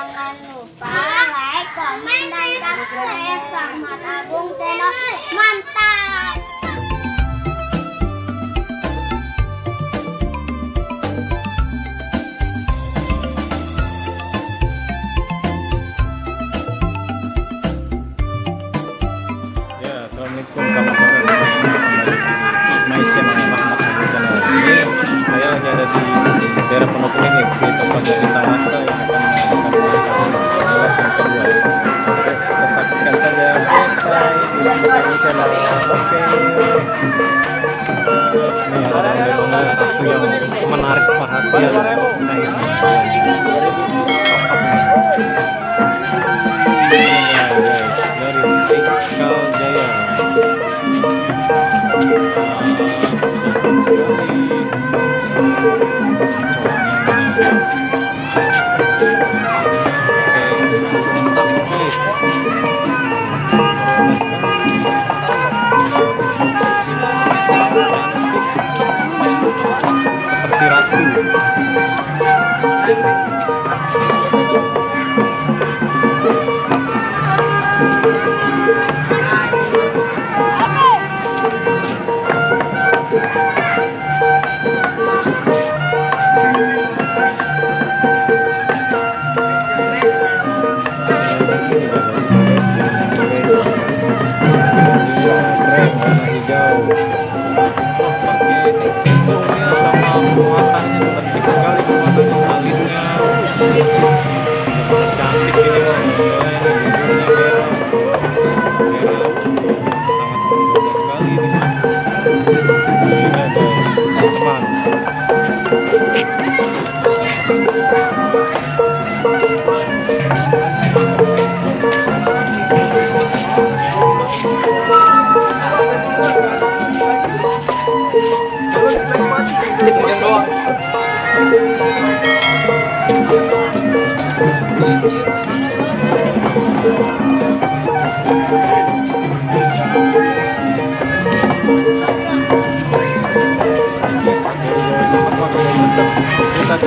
Jangan lupa like, komen, dan subscribe Rahmat Agung Channel. Mantap! Ya, assalamualaikum, selamat sore teman-teman, kembali di My Channel Rahmat Agung Channel. Ini saya lagi ada di daerah Pondok Kelingit di tempat dari Tamasa yang akan mengadakan yang kedua. Oke, kita saksikan saja. Bye di Rahmat Agung Channel. Oke. Ini ada satu yang menarik perhatian saya. Dari Ikal Jaya. Seperti ratu. Kita